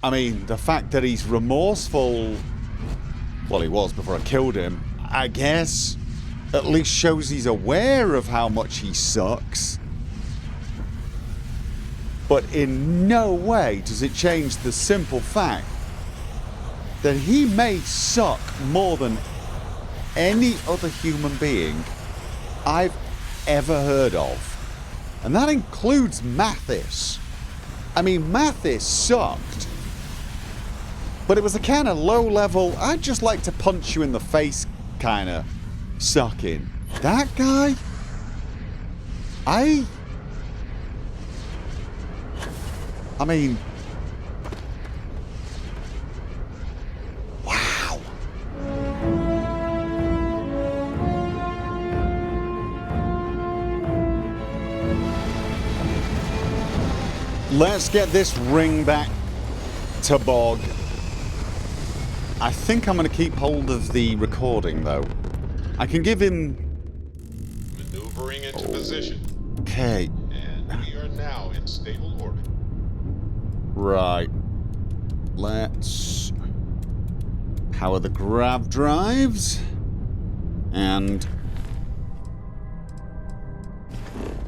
I mean, the fact that he's remorseful, well, he was before I killed him, I guess, at least shows he's aware of how much he sucks. But in no way does it change the simple fact that he may suck more than any other human being I've ever heard of. And that includes Mathis. I mean, Mathis sucked. But it was a kind of low level, I'd just like to punch you in the face kind of sucking. That guy? I mean... Wow. Let's get this ring back to Bog. I think I'm going to keep hold of the recording, though. I can give him... Maneuvering into position. Okay. And we are now in stable orbit. Right. Let's power the grav drives. And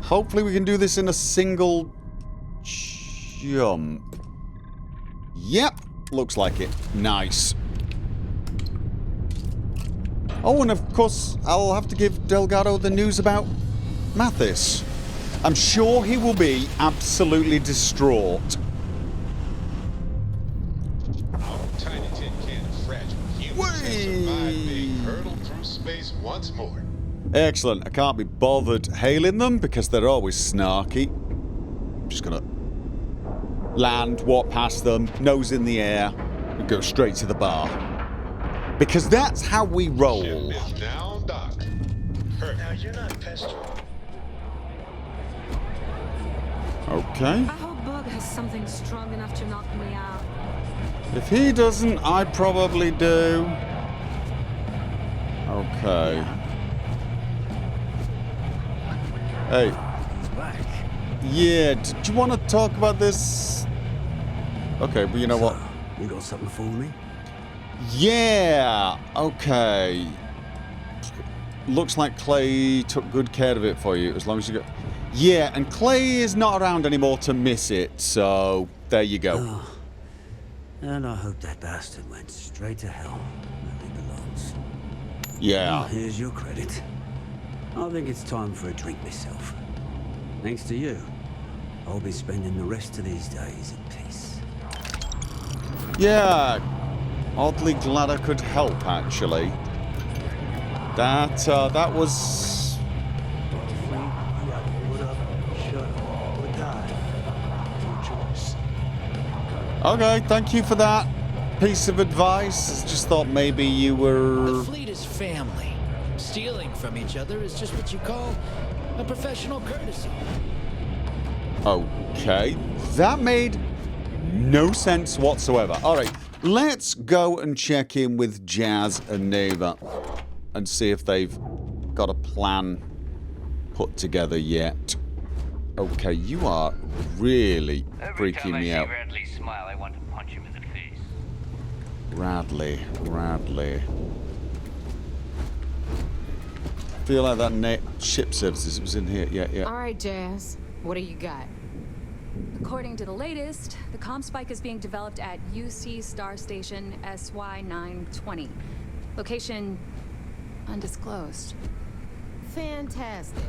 hopefully we can do this in a single jump. Yep. Looks like it. Nice. Oh, and of course, I'll have to give Delgado the news about Mathis. I'm sure he will be absolutely distraught. Our tiny tin can of fragile humans have survived being hurtled through space once more. Excellent. I can't be bothered hailing them because they're always snarky. I'm just gonna land, walk past them, nose in the air, and go straight to the bar. Because that's how we roll. Ship is now docked. Now you're not pestering. Okay. I hope Bug has something strong enough to knock me out. If he doesn't, I probably do. Okay. Hey. Yeah, do you want to talk about this? Okay, but you know what? You got something for me? Yeah, okay. Looks like Clay took good care of it for you, as long as you go... Yeah, and Clay is not around anymore to miss it, so there you go. Oh. And I hope that bastard went straight to hell where he belongs. Yeah. Here's your credit. I think it's time for a drink myself. Thanks to you, I'll be spending the rest of these days in peace. Yeah. Oddly glad I could help, actually. That was... Okay, thank you for that piece of advice. Just thought maybe you were... The fleet is family. Stealing from each other is just what you call a professional courtesy. Okay. That made no sense whatsoever. Alright, let's go and check in with Jazz and Neva and see if they've got a plan put together yet. Okay, you are really freaking me out. Every time I see Radley smile, I want to punch him in the face. Radley. Feel like that ship services was in here. Yeah. All right, Jazz. What do you got? According to the latest, the comm spike is being developed at UC Star Station SY920. Location undisclosed. Fantastic.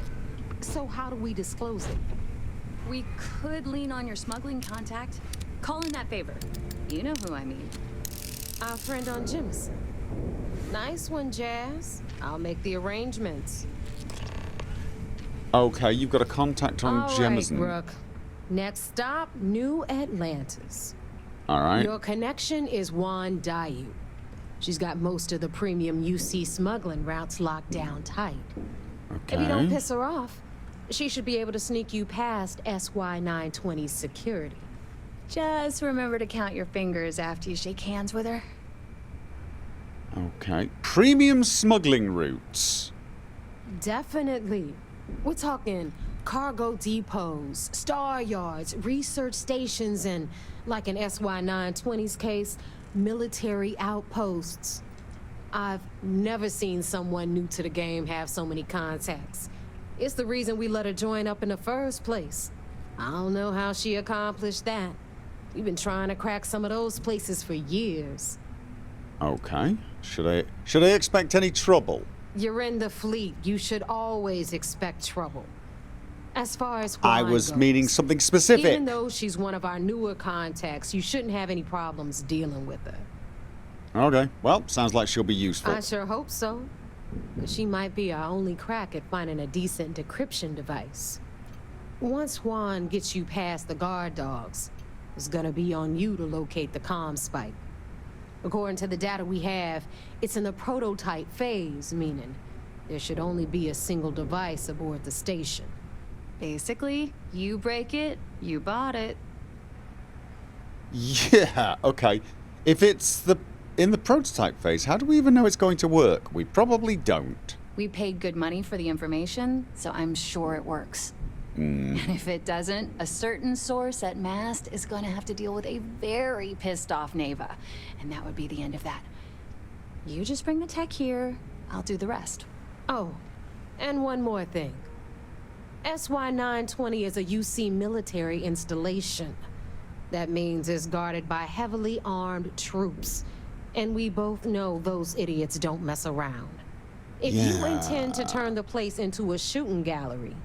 So how do we disclose it? We could lean on your smuggling contact. Call in that favor. You know who I mean. Our friend on Jemison. Nice one, Jazz. I'll make the arrangements. Okay, you've got a contact on Jemison. All right, Brooke. Next stop, New Atlantis. All right. Your connection is Juan Dayu. She's got most of the premium UC smuggling routes locked down tight. Okay. If you don't piss her off, she should be able to sneak you past SY920's security. Just remember to count your fingers after you shake hands with her. Okay. Premium smuggling routes. Definitely. We're talking cargo depots, star yards, research stations, and, like in SY-920's case, military outposts. I've never seen someone new to the game have so many contacts. It's the reason we let her join up in the first place. I don't know how she accomplished that. We've been trying to crack some of those places for years. Okay. Should I expect any trouble? You're in the fleet. You should always expect trouble. As far as I Juan was goes, meaning something specific. even though she's one of our newer contacts, you shouldn't have any problems dealing with her. Okay. Well, sounds like she'll be useful. I sure hope so. 'Cause she might be our only crack at finding a decent decryption device. Once Juan gets you past the guard dogs, it's gonna be on you to locate the comm spike. According to the data we have, it's in the prototype phase, meaning there should only be a single device aboard the station. Basically, you break it, you bought it. Yeah, okay. If it's in the prototype phase, how do we even know it's going to work? We probably don't. We paid good money for the information, so I'm sure it works. And if it doesn't, a certain source at Mast is going to have to deal with a very pissed off Neva. And that would be the end of that. You just bring the tech here, I'll do the rest. Oh, and one more thing. SY-920 is a UC military installation. That means it's guarded by heavily armed troops. And we both know those idiots don't mess around. If you intend to turn the place into a shooting gallery,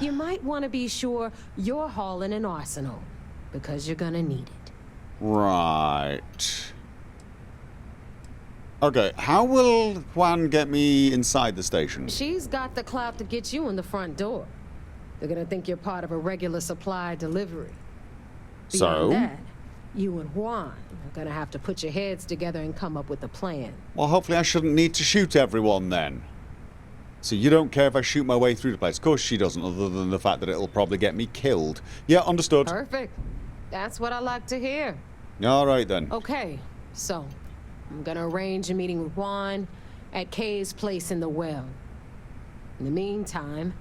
you might want to be sure you're hauling an arsenal, because you're gonna need it. Right. Okay, how will Juan get me inside the station? She's got the clout to get you in the front door. They're gonna think you're part of a regular supply delivery. So? Beyond that, you and Juan are gonna have to put your heads together and come up with a plan. Well, hopefully I shouldn't need to shoot everyone then. So you don't care if I shoot my way through the place? Of course she doesn't, other than the fact that it'll probably get me killed. Yeah, understood. Perfect. That's what I like to hear. All right then. Okay, so I'm gonna arrange a meeting with Juan at Kay's place in the well. In the meantime,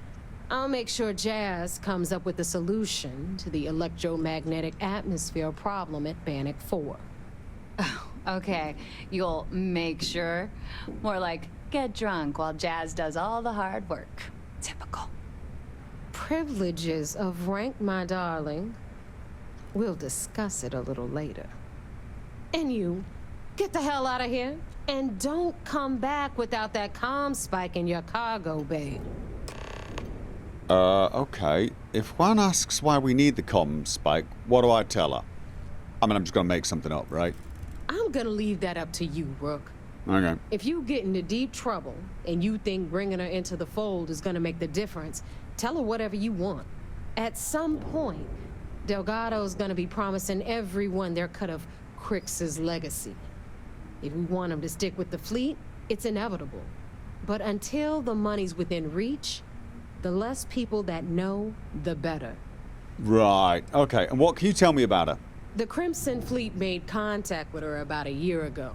I'll make sure Jazz comes up with a solution to the electromagnetic atmosphere problem at Bannock 4. Okay, you'll make sure. More like, get drunk while Jazz does all the hard work. Typical. Privileges of rank, my darling. We'll discuss it a little later. And you, get the hell out of here. And don't come back without that comm spike in your cargo bay. Okay. If Juan asks why we need the comm spike, what do I tell her? I mean, I'm just gonna make something up, right? I'm gonna leave that up to you, Rook. Okay. If you get into deep trouble and you think bringing her into the fold is gonna make the difference, tell her whatever you want. At some point, Delgado's gonna be promising everyone their cut of Crix's legacy. If we want him to stick with the fleet, it's inevitable. But until the money's within reach, the less people that know, the better. Right. Okay. And what can you tell me about her? The Crimson Fleet made contact with her about a year ago.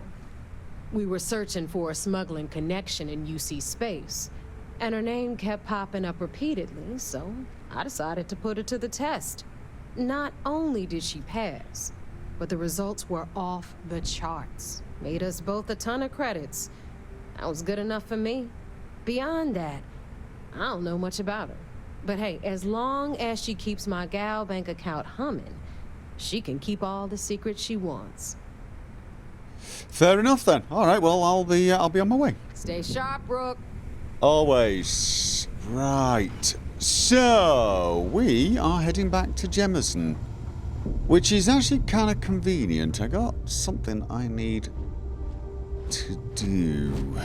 We were searching for a smuggling connection in UC space, and her name kept popping up repeatedly, so I decided to put her to the test. Not only did she pass, but the results were off the charts. Made us both a ton of credits. That was good enough for me. Beyond that, I don't know much about her. But hey, as long as she keeps my gal bank account humming, she can keep all the secrets she wants. Fair enough then. All right. Well, I'll be on my way. Stay sharp, Rook. Always. Right. So we are heading back to Jemison, which is actually kind of convenient. I got something I need to do.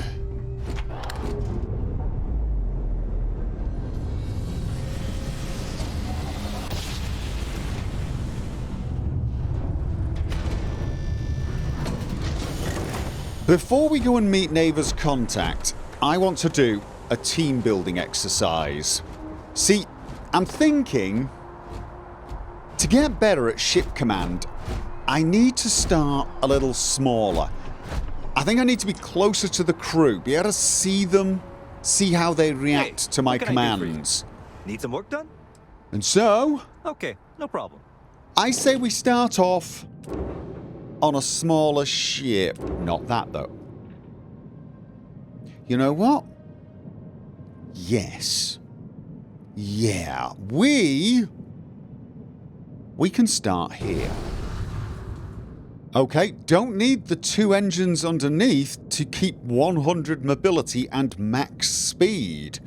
Before we go and meet Neva's contact, I want to do a team building exercise. See, I'm thinking to get better at ship command, I need to start a little smaller. I think I need to be closer to the crew, be able to see them, see how they react to my commands. Need some work done? And so, Okay, no problem. I say we start off on a smaller ship. Not that, though. You know what? Yes. Yeah, we can start here. Okay, don't need the 2 engines underneath to keep 100 mobility and max speed.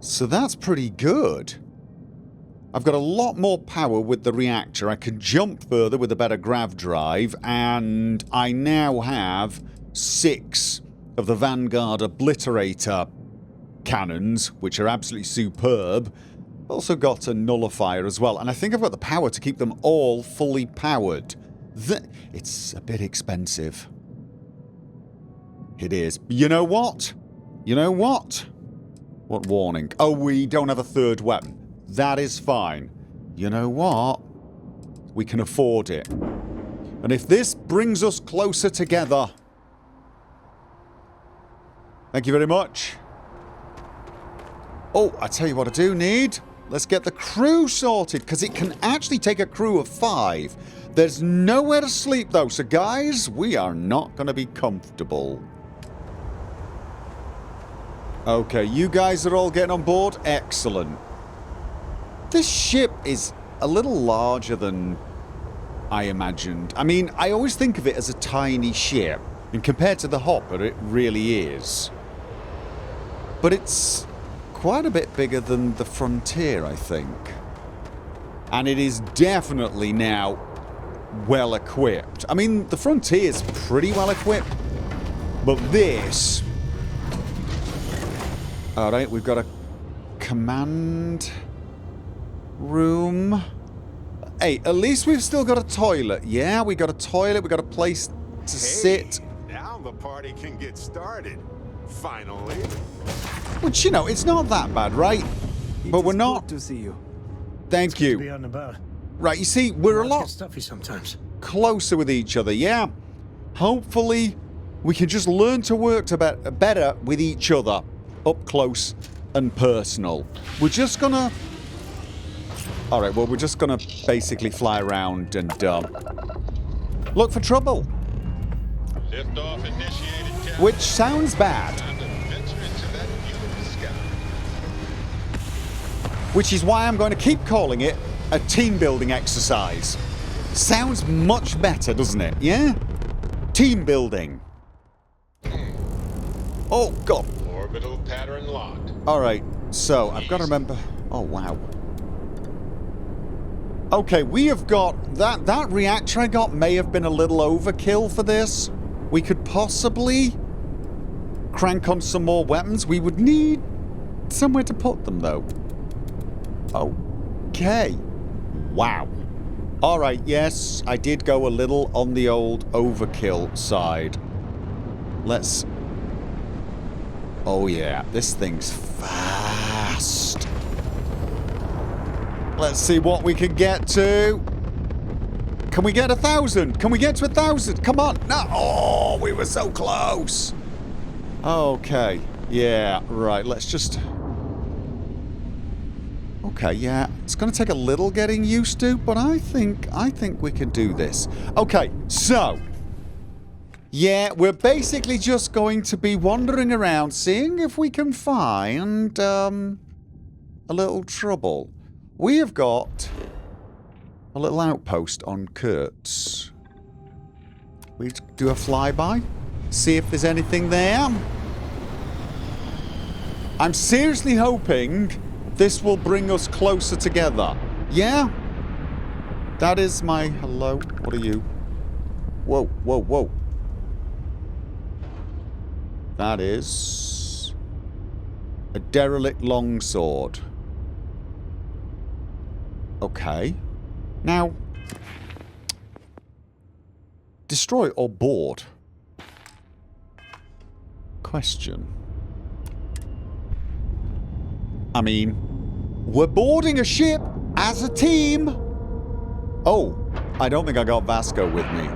So that's pretty good. I've got a lot more power with the reactor. I can jump further with a better grav drive, and I now have 6 of the Vanguard Obliterator cannons, which are absolutely superb. Also got a nullifier as well, and I think I've got the power to keep them all fully powered. It's a bit expensive. It is. You know what? You know what? What warning? Oh, we don't have a 3rd weapon. That is fine. You know what? We can afford it. And if this brings us closer together... Thank you very much. Oh, I tell you what I do need. Let's get the crew sorted, because it can actually take a crew of 5. There's nowhere to sleep, though, so guys, we are not going to be comfortable. Okay, you guys are all getting on board? Excellent. This ship is a little larger than I imagined. I mean, I always think of it as a tiny ship, and compared to the Hopper, it really is. But it's quite a bit bigger than the Frontier, I think. And it is definitely now well equipped. I mean, the Frontier is pretty well equipped, but this... Alright, we've got a command room. Hey, at least we've still got a toilet. Yeah, we got a toilet, we got a place to sit. Now the party can get started. Finally. Which, you know, it's not that bad, right? But we're not... Good to see you. Thank It's you. good to be on the boat. Right, you see, we're a Life lot gets stuffy sometimes. closer with each other, yeah? Hopefully, we can just learn to work better with each other. Up close and personal. We're just gonna... Alright, well, we're just gonna basically fly around and look for trouble. Liftoff initiated, Captain. Which sounds bad. Time to venture into that beautiful sky. Which is why I'm going to keep calling it a team building exercise. Sounds much better, doesn't it? Yeah? Team building. Oh, God. Orbital pattern locked. Alright, so I've got to remember... Oh, wow. Okay, we have got... That reactor I got may have been a little overkill for this. We could possibly crank on some more weapons. We would need somewhere to put them, though. Okay. Wow. Alright, yes, I did go a little on the old overkill side. Let's... Oh yeah, this thing's fast. Let's see what we can get to. Can we get 1,000? Can we get to 1,000? Come on. No. Oh, we were so close. Okay. Yeah, right. Let's just... Okay, yeah. It's going to take a little getting used to, but I think we can do this. Okay, so... Yeah, we're basically just going to be wandering around, seeing if we can find, a little trouble. We have got a little outpost on Kurtz. We do a flyby, see if there's anything there. I'm seriously hoping this will bring us closer together. Yeah? That is my... Hello? What are you? Whoa, whoa, whoa. That is a derelict longsword. Okay. Now, destroy or board? Question. I mean, we're boarding a ship as a team. Oh, I don't think I got Vasco with me.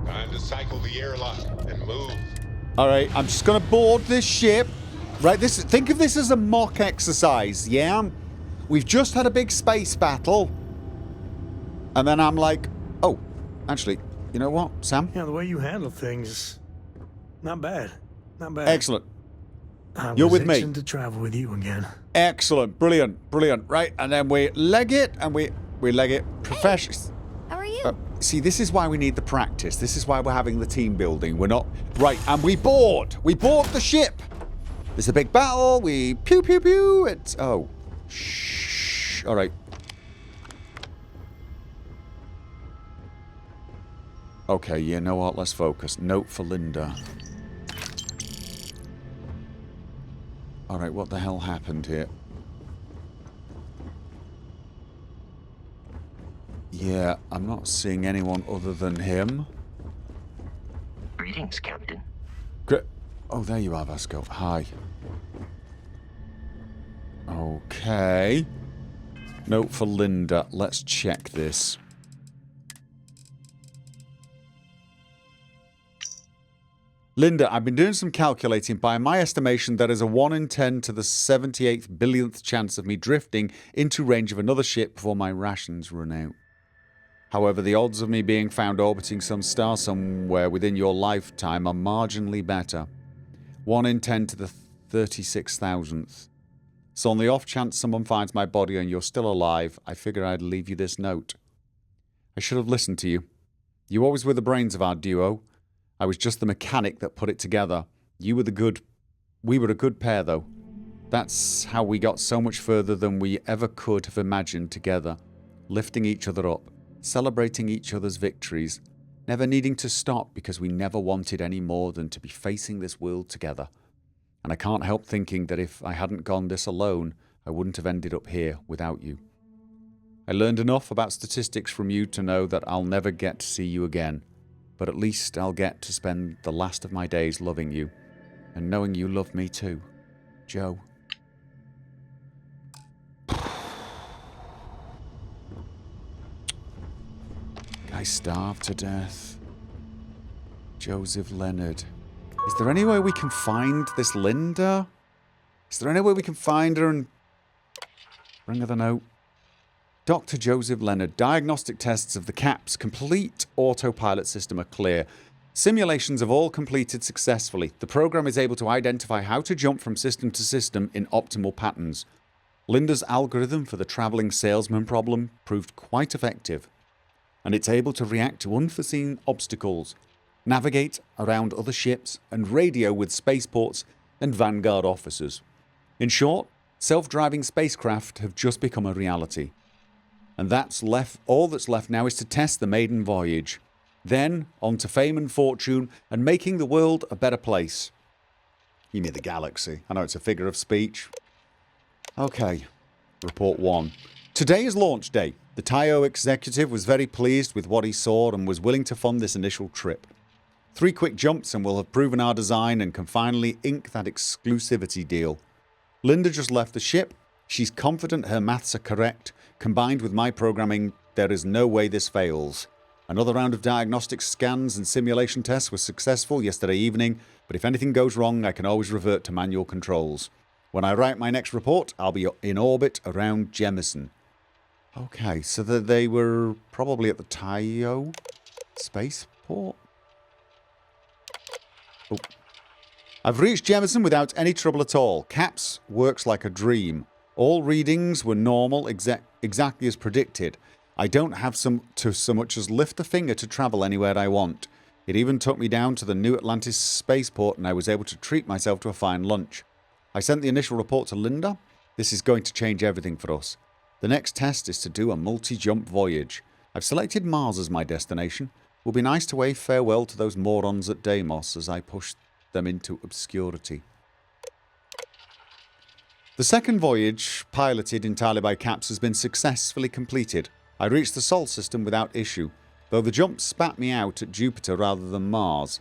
Time to cycle the airlock and move. Alright, I'm just gonna board this ship. Right, think of this as a mock exercise, yeah? we've just had a big space battle. And then I'm like, oh, actually, you know what, Sam? Yeah, the way you handle things, not bad. Not bad. Excellent. You're with me. To travel with you again. Excellent. Brilliant. Brilliant. Right. And then we leg it and we leg it professionally. How are you? See, this is why we need the practice. This is why we're having the team building. We're not... Right. And we board. We board the ship. There's a big battle. We pew, pew, pew. It's... Oh. Shh. All right. Okay, you know what? Let's focus. Note for Linda. Alright, what the hell happened here? Yeah, I'm not seeing anyone other than him. Greetings, Captain. Oh, there you are, Vasco. Hi. Okay. Note for Linda. Let's check this. Linda, I've been doing some calculating. By my estimation, there is a 1 in 10 to the 78th billionth chance of me drifting into range of another ship before my rations run out. However, the odds of me being found orbiting some star somewhere within your lifetime are marginally better. 1 in 10 to the 36,000th. So on the off chance someone finds my body and you're still alive, I figure I'd leave you this note. I should have listened to you. You always were the brains of our duo. I was just the mechanic that put it together. We were a good pair, though. That's how we got so much further than we ever could have imagined together. Lifting each other up, celebrating each other's victories, never needing to stop because we never wanted any more than to be facing this world together. And I can't help thinking that if I hadn't gone this alone, I wouldn't have ended up here without you. I learned enough about statistics from you to know that I'll never get to see you again. But at least I'll get to spend the last of my days loving you. And knowing you love me too. Joe. Guy starved to death. Joseph Leonard. Is there any way we can find this Linda? Is there any way we can find her and bring her the note? Dr. Joseph Leonard, diagnostic tests of the CAP's complete autopilot system are clear. Simulations have all completed successfully. The program is able to identify how to jump from system to system in optimal patterns. Linda's algorithm for the travelling salesman problem proved quite effective. And it's able to react to unforeseen obstacles, navigate around other ships, and radio with spaceports and Vanguard officers. In short, self-driving spacecraft have just become a reality. And all that's left now is to test the maiden voyage. Then, on to fame and fortune, and making the world a better place. You mean the galaxy. I know it's a figure of speech. Okay. Report 1. Today is launch day. The TIO executive was very pleased with what he saw and was willing to fund this initial trip. 3 quick jumps and we'll have proven our design and can finally ink that exclusivity deal. Linda just left the ship. She's confident her maths are correct. Combined with my programming, there is no way this fails. Another round of diagnostic scans and simulation tests was successful yesterday evening, but if anything goes wrong, I can always revert to manual controls. When I write my next report, I'll be in orbit around Jemison. Okay, so they were probably at the TIO spaceport? Oh. I've reached Jemison without any trouble at all. CAPS works like a dream. All readings were normal, exactly as predicted. I don't have to so much as lift a finger to travel anywhere I want. It even took me down to the New Atlantis spaceport and I was able to treat myself to a fine lunch. I sent the initial report to Linda. This is going to change everything for us. The next test is to do a multi-jump voyage. I've selected Mars as my destination. It will be nice to wave farewell to those morons at Deimos as I push them into obscurity. The second voyage, piloted entirely by CAPS, has been successfully completed. I reached the Sol system without issue, though the jump spat me out at Jupiter rather than Mars.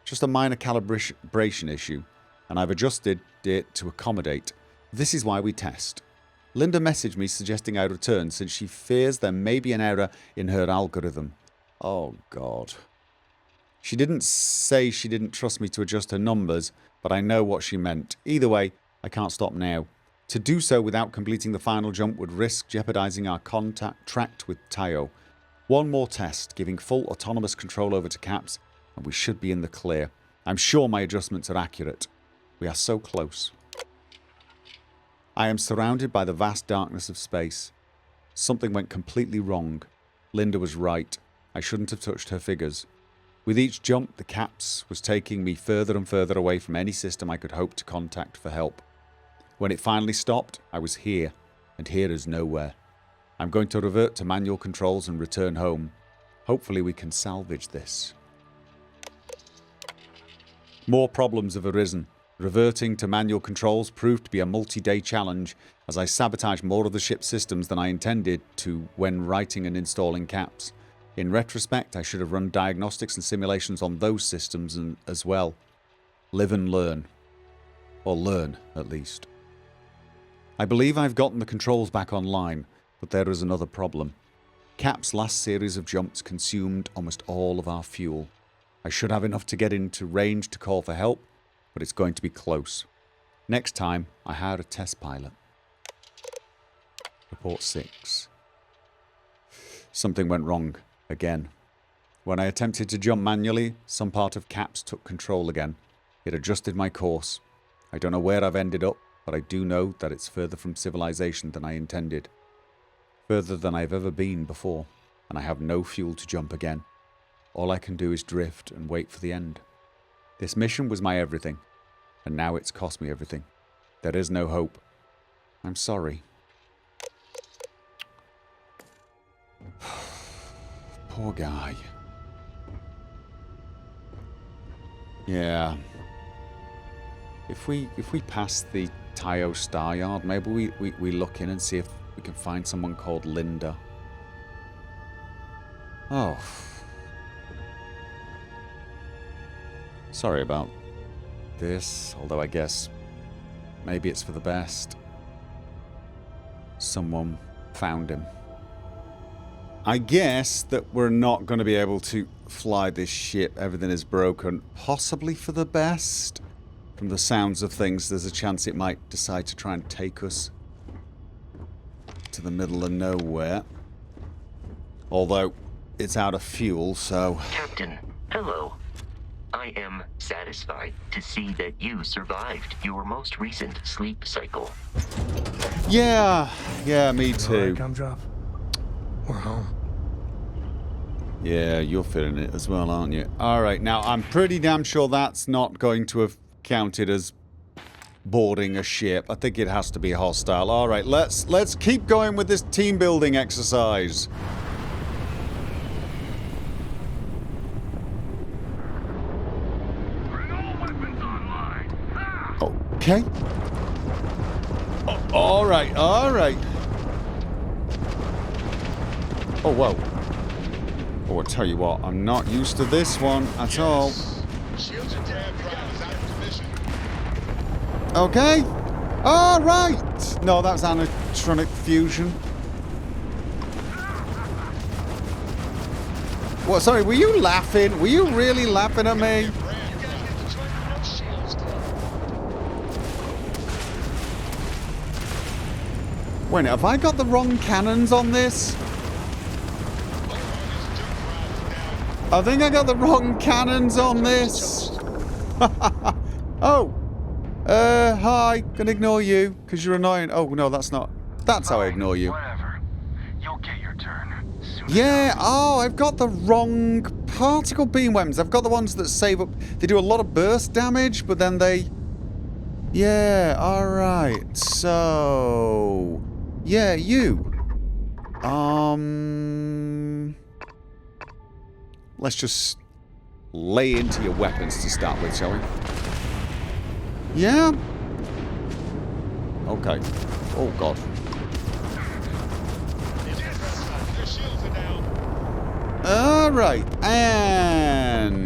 Just a minor calibration issue, and I've adjusted it to accommodate. This is why we test. Linda messaged me suggesting I return since she fears there may be an error in her algorithm. Oh God. She didn't say she didn't trust me to adjust her numbers, but I know what she meant. Either way, I can't stop now. To do so without completing the final jump would risk jeopardizing our contract with Tayo. One more test, giving full autonomous control over to Caps, and we should be in the clear. I'm sure my adjustments are accurate. We are so close. I am surrounded by the vast darkness of space. Something went completely wrong. Linda was right. I shouldn't have touched her figures. With each jump, the Caps was taking me further and further away from any system I could hope to contact for help. When it finally stopped, I was here, and here is nowhere. I'm going to revert to manual controls and return home. Hopefully we can salvage this. More problems have arisen. Reverting to manual controls proved to be a multi-day challenge, as I sabotaged more of the ship's systems than I intended to when writing and installing Caps. In retrospect, I should have run diagnostics and simulations on those systems as well. Live and learn. Or learn, at least. I believe I've gotten the controls back online, but there is another problem. Cap's last series of jumps consumed almost all of our fuel. I should have enough to get into range to call for help, but it's going to be close. Next time, I hired a test pilot. Report 6. Something went wrong, again. When I attempted to jump manually, some part of Caps took control again. It adjusted my course. I don't know where I've ended up, but I do know that it's further from civilization than I intended. Further than I've ever been before, and I have no fuel to jump again. All I can do is drift and wait for the end. This mission was my everything, and now it's cost me everything. There is no hope. I'm sorry. Poor guy. Yeah. If we pass the Tayo Star Yard, maybe we look in and see if we can find someone called Linda. Oh. Sorry about this, although I guess maybe it's for the best. Someone found him. I guess that we're not going to be able to fly this ship. Everything is broken. Possibly for the best. From the sounds of things, there's a chance it might decide to try and take us to the middle of nowhere. Although, it's out of fuel, so... Captain, hello. I am satisfied to see that you survived your most recent sleep cycle. Yeah, me too. Right, come drop. We're home. Yeah, you're feeling it as well, aren't you? Alright, now I'm pretty damn sure that's not going to have counted as boarding a ship. I think it has to be hostile. Alright, let's keep going with this team building exercise. Bring all weapons online. Okay. Alright. Oh, whoa. Oh, I tell you what, I'm not used to this one at all. Shields and grab drive is out of commission. Okay. Alright. No, that's animatronic fusion. What, sorry, were you laughing? Were you really laughing at me? Wait, have I got the wrong cannons on this? I think I got the wrong cannons on this. Oh. Hi. Gonna ignore you, because you're annoying. Oh, no, that's not. That's how I ignore you. Whatever. You'll get your turn. Yeah, oh, I've got the wrong particle beam weapons. I've got the ones that save up. They do a lot of burst damage, but then they... Yeah, alright. So... Yeah, you. Let's just lay into your weapons to start with, shall we? Yeah? Okay. Oh, God. Alright, and...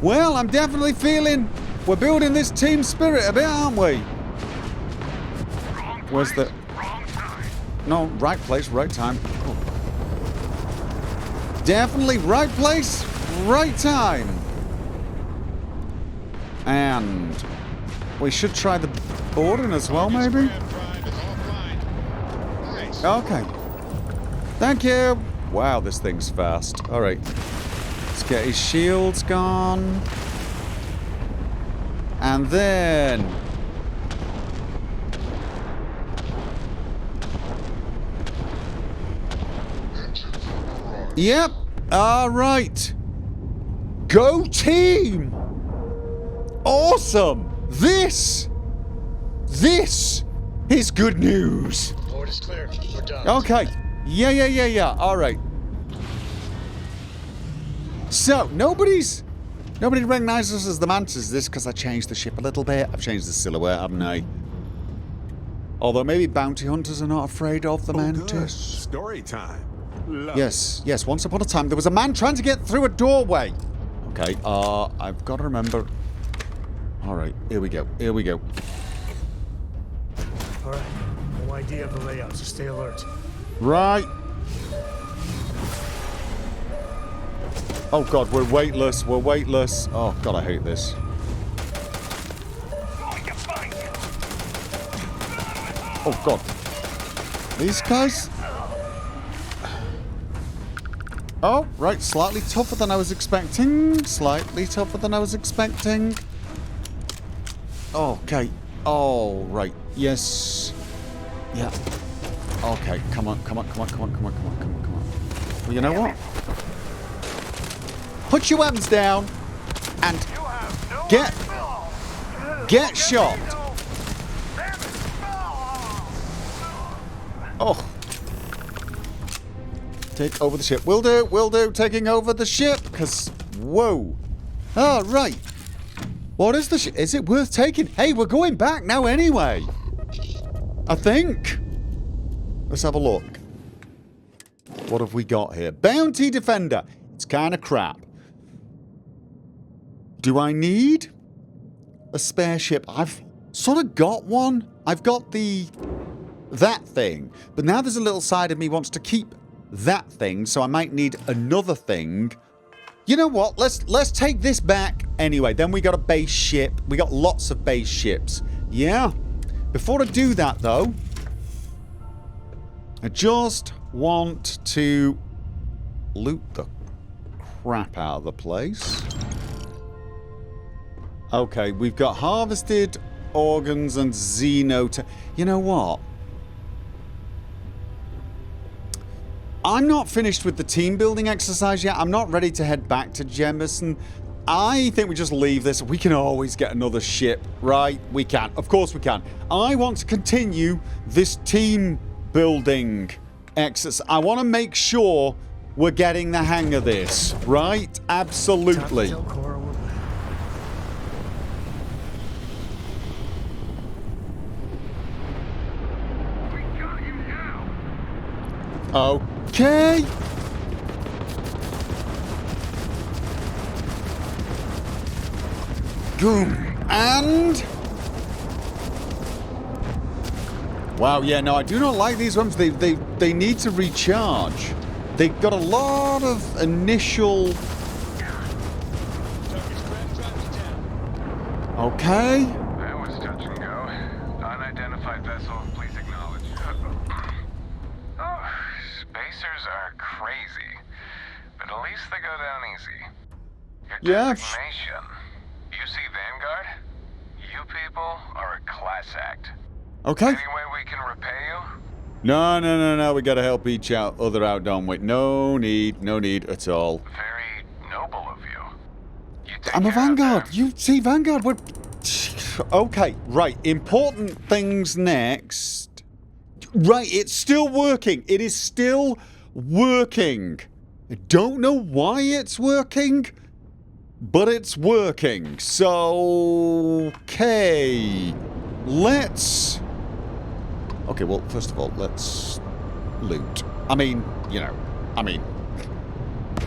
Well, I'm definitely feeling we're building this team spirit a bit, aren't we? Where's the... No, right place, right time. Oh. Definitely right place, right time. And... We should try the boarding as well, maybe? Okay. Thank you. Wow, this thing's fast. Alright. Let's get his shields gone. And then... Yep. Alright. Go team! Awesome! This is good news. Board is clear. We're done. Okay. Yeah. All right. So, nobody recognizes us as the Mantis. This because I changed the ship a little bit. I've changed the silhouette, haven't I? Although maybe bounty hunters are not afraid of the Mantis. Story time. Yes. Once upon a time, there was a man trying to get through a doorway. Okay, I've got to remember. All right, here we go. All right. No idea of the layout, so stay alert. Right. Oh god, we're weightless. Oh god, I hate this. Oh god. These guys? Oh, right, slightly tougher than I was expecting. Okay. Oh, right. Yes. Yeah. Okay, come on. Well, you know what? Put your weapons down and get shot. Oh. Take over the ship. Will do. Taking over the ship. Because, whoa. Oh, right. What is the ship? Is it worth taking? Hey, we're going back now anyway. I think. Let's have a look. What have we got here? Bounty Defender. It's kind of crap. Do I need a spare ship? I've sort of got one. I've got that thing. But now there's a little side of me wants to keep that thing, so I might need another thing. You know what? Let's take this back anyway. Then we got a base ship. We got lots of base ships. Yeah. Before I do that, though, I just want to loot the crap out of the place. Okay, we've got harvested organs and xenota. You know what? I'm not finished with the team building exercise yet. I'm not ready to head back to Jemison. I think we just leave this. We can always get another ship, right? We can. Of course we can. I want to continue this team building exercise. I want to make sure we're getting the hang of this, right? Absolutely. Okay. Boom. And... wow, yeah, no, I do not like these ones. They need to recharge. They've got a lot of initial... okay. That was touch and go. Unidentified vessel, please acknowledge. Oh, spacers are crazy, but at least they go down easy. Your Yeah. designation. You see Vanguard? You people are a class act. Okay. Any way we can repay you? No. We gotta help each other out, don't we? No need at all. Very noble of you. You take I'm a care of Vanguard. them. You see Vanguard. We're... okay, right. Important things next. Right, it's still working. It is still working. I don't know why it's working, but it's working. So, okay. Let's... okay, well, first of all, let's loot. I mean, you know,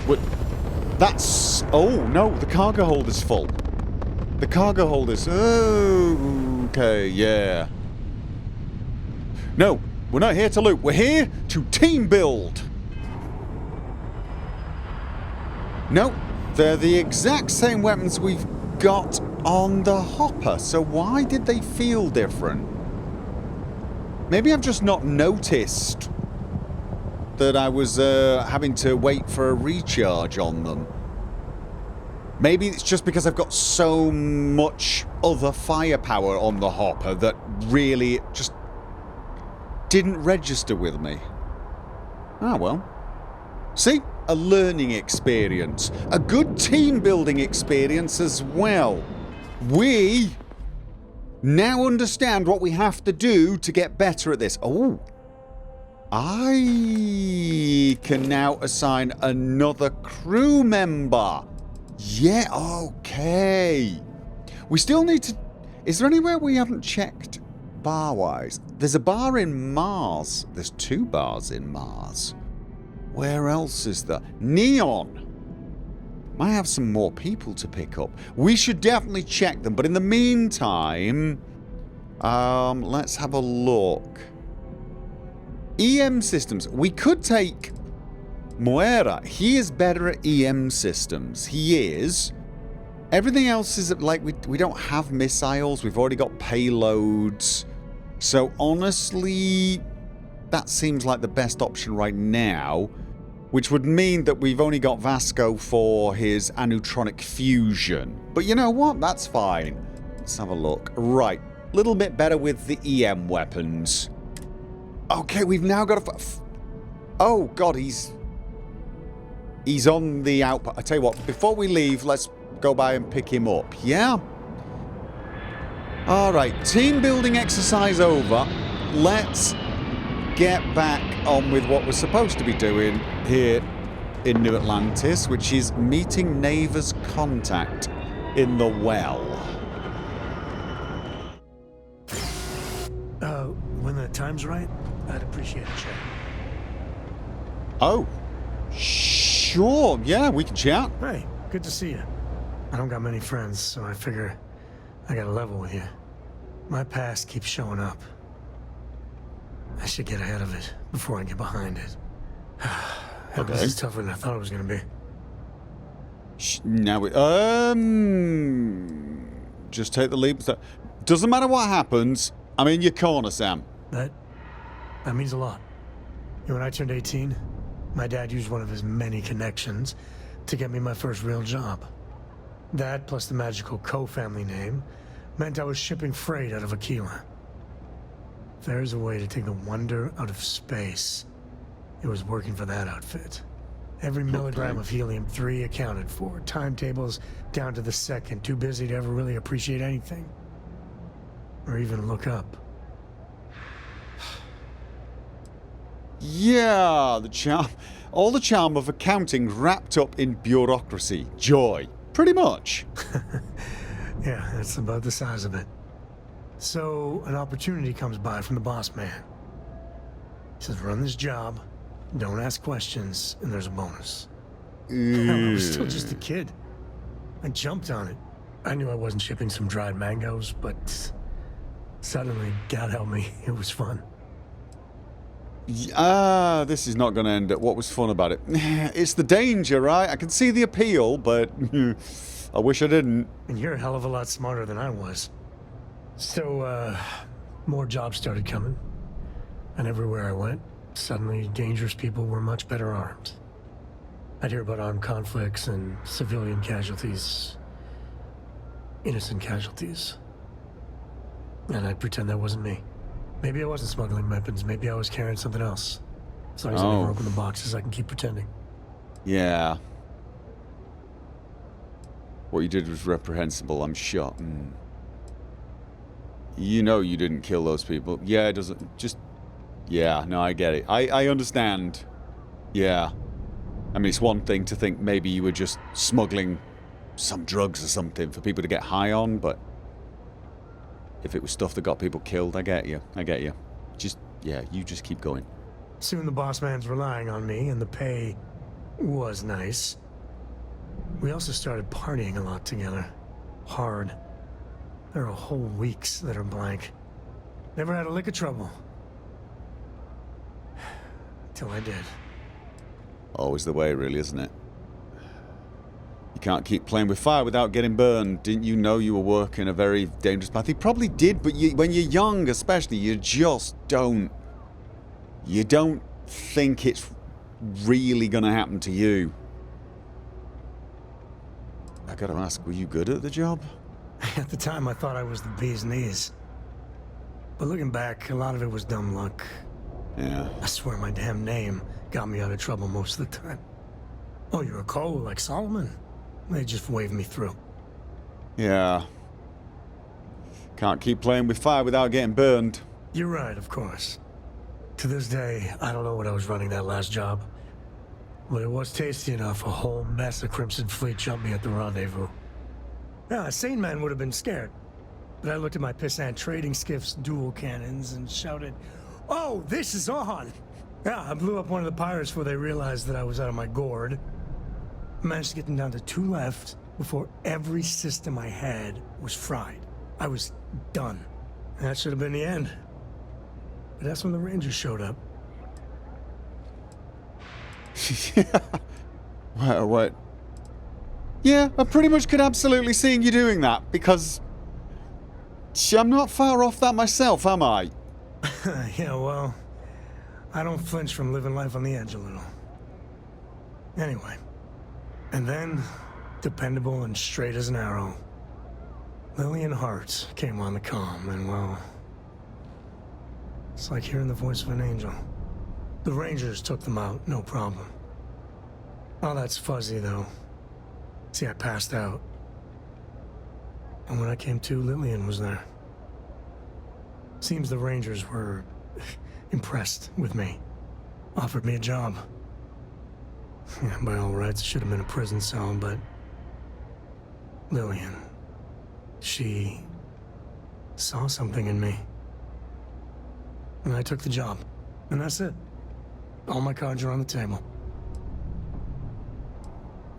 what? That's... oh, no, the cargo hold is full. The cargo hold is... oh, okay, yeah. No, we're not here to loot. We're here to team build. No, they're the exact same weapons we've got on the hopper. So why did they feel different? Maybe I've just not noticed that I was having to wait for a recharge on them. Maybe it's just because I've got so much other firepower on the hopper that really just didn't register with me. Ah, well. See? A learning experience. A good team building experience as well. We now understand what we have to do to get better at this. Oh. I can now assign another crew member. Yeah, okay. We still need to... Is there anywhere we haven't checked bar-wise? There's a bar in Mars. There's 2 bars in Mars. Where else is there? Neon. Might have some more people to pick up. We should definitely check them. But in the meantime, let's have a look. EM systems. We could take Moira. He is better at EM systems. He is. Everything else is like we don't have missiles. We've already got payloads. So honestly, that seems like the best option right now. Which would mean that we've only got Vasco for his anutronic fusion. But you know what? That's fine. Let's have a look. Right. Little bit better with the EM weapons. Okay, we've now got a... Oh, God, he's on the outpost. I tell you what, before we leave, let's go by and pick him up. Yeah? Alright, team building exercise over. Let's get back on with what we're supposed to be doing here in New Atlantis, which is meeting Neva's contact in the well. When the time's right, I'd appreciate a chat. Oh, sure. Yeah, we can chat. Hey, good to see you. I don't got many friends, so I figure I gotta level with you. My past keeps showing up. I should get ahead of it before I get behind it. Okay. This is tougher than I thought it was gonna be. Now we just take the leap. Doesn't matter what happens. I'm in your corner, Sam. That means a lot. When I turned 18, my dad used one of his many connections to get me my first real job. That, plus the magical co-family name, meant I was shipping freight out of Aquila. If there's a way to take the wonder out of space, it was working for that outfit. Every milligram of helium-3 accounted for. Timetables down to the second. Too busy to ever really appreciate anything. Or even look up. Yeah, the charm. All the charm of accounting wrapped up in bureaucracy. Joy. Pretty much. Yeah, that's about the size of it. So, an opportunity comes by from the boss man. He says, run this job, don't ask questions, and there's a bonus. Hell, I was still just a kid. I jumped on it. I knew I wasn't shipping some dried mangoes, but suddenly, God help me, it was fun. This is not going to end up what was fun about it. It's the danger, right? I can see the appeal, but I wish I didn't. And you're a hell of a lot smarter than I was. So, more jobs started coming. And everywhere I went, suddenly dangerous people were much better armed. I'd hear about armed conflicts and civilian casualties. Innocent casualties. And I'd pretend that wasn't me. Maybe I wasn't smuggling weapons, maybe I was carrying something else. As long as I never open the boxes, I can keep pretending. Yeah. What you did was reprehensible, I'm sure. You know you didn't kill those people. Yeah, it doesn't... Just... Yeah, no, I get it. I understand. Yeah. I mean, it's one thing to think maybe you were just smuggling some drugs or something for people to get high on, but... If it was stuff that got people killed, I get you. I get you. Just, yeah, you just keep going. Soon the boss man's relying on me, and the pay was nice. We also started partying a lot together. Hard. There are whole weeks that are blank. Never had a lick of trouble. Till I did. Always the way, really, isn't it? You can't keep playing with fire without getting burned. Didn't you know you were working a very dangerous path? He probably did, but when you're young especially, you just don't... You don't think it's really going to happen to you. I gotta ask, were you good at the job? At the time, I thought I was the bee's knees. But looking back, a lot of it was dumb luck. Yeah. I swear my damn name got me out of trouble most of the time. Oh, you're a Cole like Solomon? They just waved me through. Yeah. Can't keep playing with fire without getting burned. You're right, of course. To this day, I don't know what I was running that last job. But it was tasty enough, a whole mess of Crimson Fleet jumped me at the rendezvous. Yeah, a sane man would have been scared. But I looked at my pissant trading skiff's dual cannons and shouted, "Oh, this is on!" Yeah, I blew up one of the pirates before they realized that I was out of my gourd. I managed to get them down to 2 left before every system I had was fried. I was done. And that should have been the end. But that's when the Rangers showed up. What? Yeah, I pretty much could absolutely see you doing that, because I'm not far off that myself, am I? Yeah, well, I don't flinch from living life on the edge a little. Anyway, and then, dependable and straight as an arrow, Lillian Hart came on the comm, and well, it's like hearing the voice of an angel. The Rangers took them out, no problem. Oh, that's fuzzy, though. See, I passed out. And when I came to, Lillian was there. Seems the Rangers were impressed with me. Offered me a job. Yeah, by all rights, it should have been a prison cell, but... Lillian... she... saw something in me. And I took the job. And that's it. All my cards are on the table.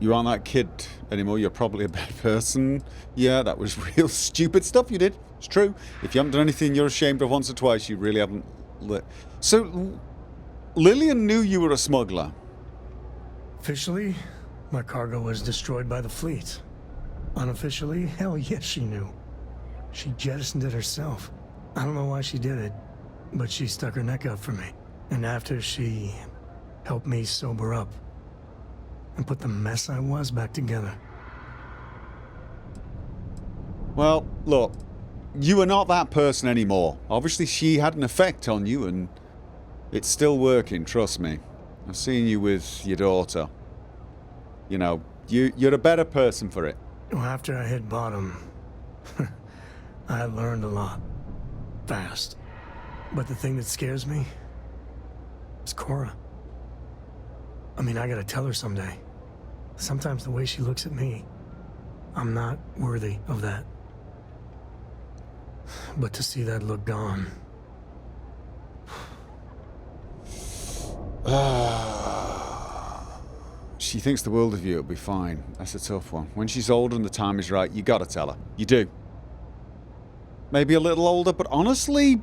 You aren't that kid anymore. You're probably a bad person. Yeah, that was real stupid stuff you did. It's true. If you haven't done anything you're ashamed of once or twice, you really haven't... So, Lillian knew you were a smuggler. Officially, my cargo was destroyed by the fleet. Unofficially, hell yes, she knew. She jettisoned it herself. I don't know why she did it, but she stuck her neck out for me. And after she helped me sober up and put the mess I was back together. Well, look, you are not that person anymore. Obviously, she had an effect on you, and it's still working, trust me. I've seen you with your daughter. You know, you're a better person for it. Well, after I hit bottom, I learned a lot. Fast. But the thing that scares me is Cora. I mean, I gotta tell her someday. Sometimes the way she looks at me, I'm not worthy of that. But to see that look gone... She thinks the world of you. It'll be fine. That's a tough one. When she's older and the time is right, you gotta tell her. You do. Maybe a little older, but honestly,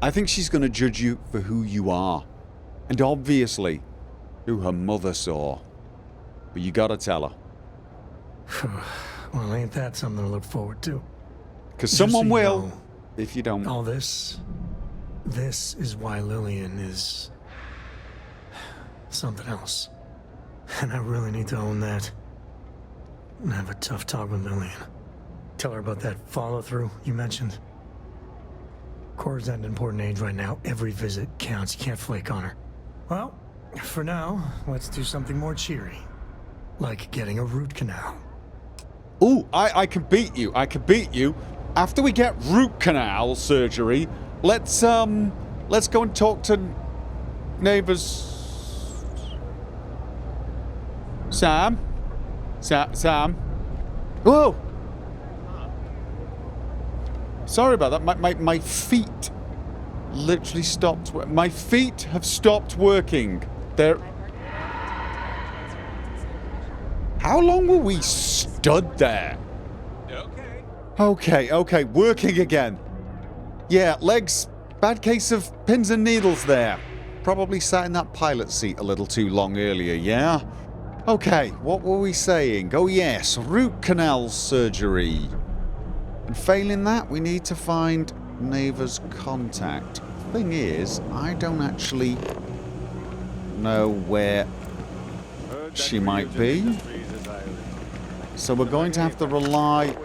I think she's gonna judge you for who you are. And obviously, who her mother saw. But you gotta tell her. Well, ain't that something to look forward to? Because someone will, if you don't. All this is why Lillian is something else. And I really need to own that. And have a tough talk with Lillian. Tell her about that follow-through you mentioned. Cora's at an important age right now. Every visit counts. You can't flake on her. Well, for now, let's do something more cheery. Like getting a root canal. Ooh, I can beat you. I can beat you. After we get root canal surgery, let's go and talk to neighbors. Sam? Sam? Whoa! Sorry about that. My feet literally stopped. My feet have stopped working. They're... How long were we stood there? Okay, working again. Yeah, legs, bad case of pins and needles there. probably sat in that pilot seat a little too long earlier, yeah? Okay, what were we saying? Oh yes, root canal surgery. And failing that, we need to find Neva's contact. Thing is, I don't actually know where she might be. So we're going to have to rely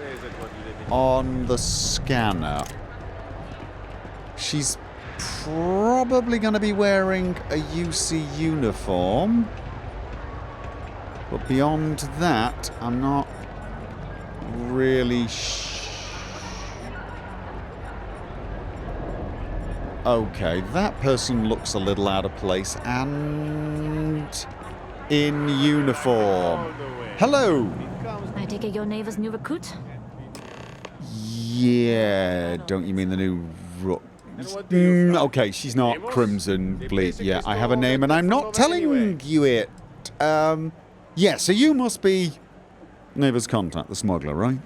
on the scanner. She's probably going to be wearing a UC uniform. But beyond that, I'm not really Okay, that person looks a little out of place and in uniform. Hello! I take it you're Neva's new recruit? Yeah, don't you mean the new okay, she's not Crimson Fleet. Yeah, I have a name and I'm not telling you it. Yeah, so you must be Neva's contact, the smuggler, right?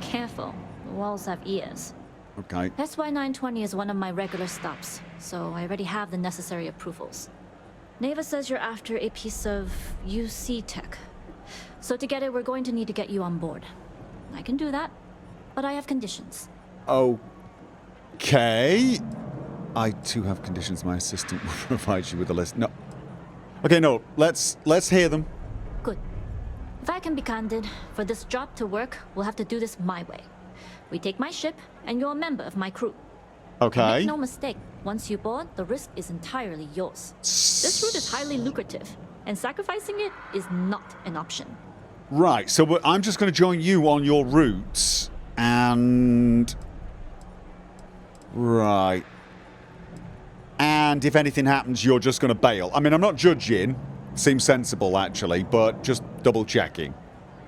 Careful. The walls have ears. Okay. SY 920 is one of my regular stops, so I already have the necessary approvals. Neva says you're after a piece of UC tech. So to get it, we're going to need to get you on board. I can do that, but I have conditions. Okay. I too have conditions. My assistant will provide you with a list. No. Okay, no. Let's hear them. Good. If I can be candid, for this job to work, we'll have to do this my way. We take my ship, and you're a member of my crew. Okay. Make no mistake, once you board, the risk is entirely yours. This route is highly lucrative, and sacrificing it is not an option. Right, so I'm just going to join you on your routes, and... Right. And if anything happens, you're just going to bail. I mean, I'm not judging. Seems sensible, actually, but just double-checking.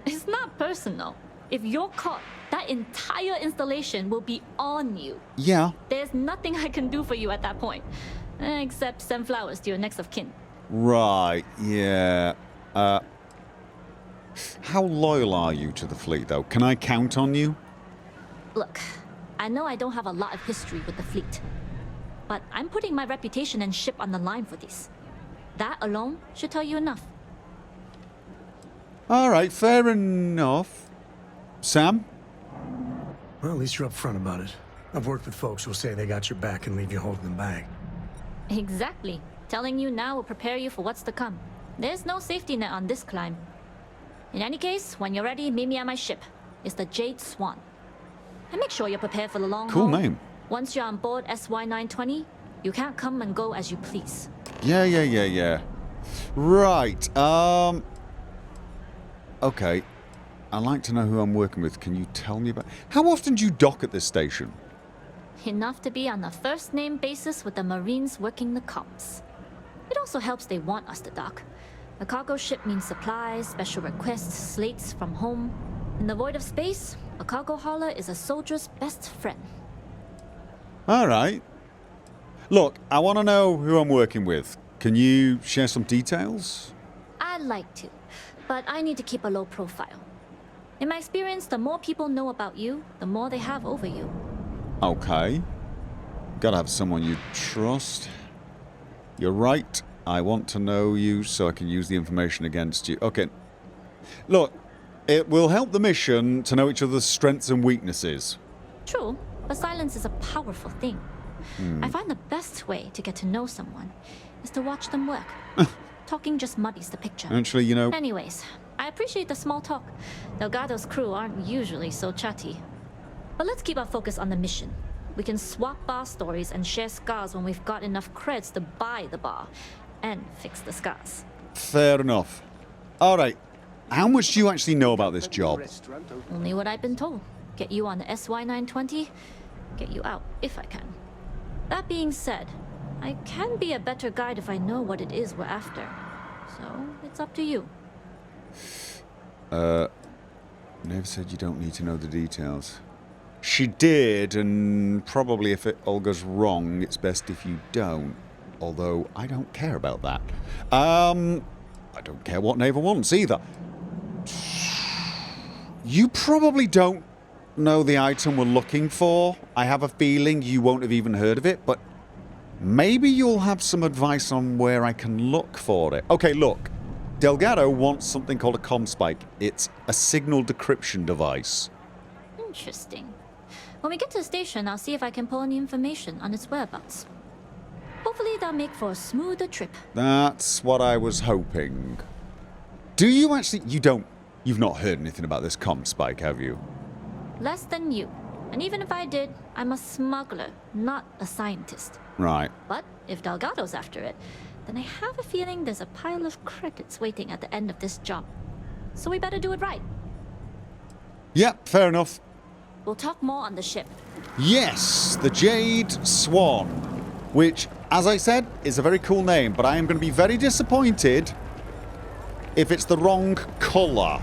It's not personal. If you're caught, that entire installation will be on you. Yeah. There's nothing I can do for you at that point, except send flowers to your next of kin. Right, yeah. How loyal are you to the fleet, though? Can I count on you? Look, I know I don't have a lot of history with the fleet, but I'm putting my reputation and ship on the line for this. That alone should tell you enough. All right, fair enough. Sam? Well, at least you're upfront about it. I've worked with folks who'll say they got your back and leave you holding the bag. Exactly. Telling you now will prepare you for what's to come. There's no safety net on this climb. In any case, when you're ready, meet me at my ship. It's the Jade Swan. And make sure you're prepared for the long haul. Cool name. Once you're on board SY 920, you can't come and go as you please. Yeah. Right, okay. I'd like to know who I'm working with. Can you tell me about... How often do you dock at this station? Enough to be on a first-name basis with the Marines working the comms. It also helps they want us to dock. A cargo ship means supplies, special requests, slates from home. In the void of space, a cargo hauler is a soldier's best friend. All right. Look, I want to know who I'm working with. Can you share some details? I'd like to, but I need to keep a low profile. In my experience, the more people know about you, the more they have over you. Okay. Gotta have someone you trust. You're right. I want to know you so I can use the information against you. Okay. Look, it will help the mission to know each other's strengths and weaknesses. True, but silence is a powerful thing. I find the best way to get to know someone is to watch them work. Talking just muddies the picture. Actually, you know... Anyways, I appreciate the small talk. Delgado's crew aren't usually so chatty. But let's keep our focus on the mission. We can swap bar stories and share scars when we've got enough creds to buy the bar and fix the scars. Fair enough. All right. How much do you actually know about this job? Only what I've been told. Get you on the SY 920, get you out if I can. That being said, I can be a better guide if I know what it is we're after. So, it's up to you. Never said you don't need to know the details. She did, and probably if it all goes wrong, it's best if you don't. Although, I don't care about that. I don't care what Neva wants either. You probably don't know the item we're looking for. I have a feeling you won't have even heard of it, but Maybe you'll have some advice on where I can look for it. Okay, look. Delgado wants something called a comm spike. It's a signal decryption device. Interesting. When we get to the station, I'll see if I can pull any information on its whereabouts. Hopefully that'll make for a smoother trip. That's what I was hoping. Do you actually... You've not heard anything about this comm spike, have you? Less than you. And even if I did, I'm a smuggler, not a scientist. Right. But if Delgado's after it, then I have a feeling there's a pile of credits waiting at the end of this job. So we better do it right. Yep, fair enough. We'll talk more on the ship. Yes, the Jade Swan. Which, as I said, is a very cool name, but I am going to be very disappointed if it's the wrong colour.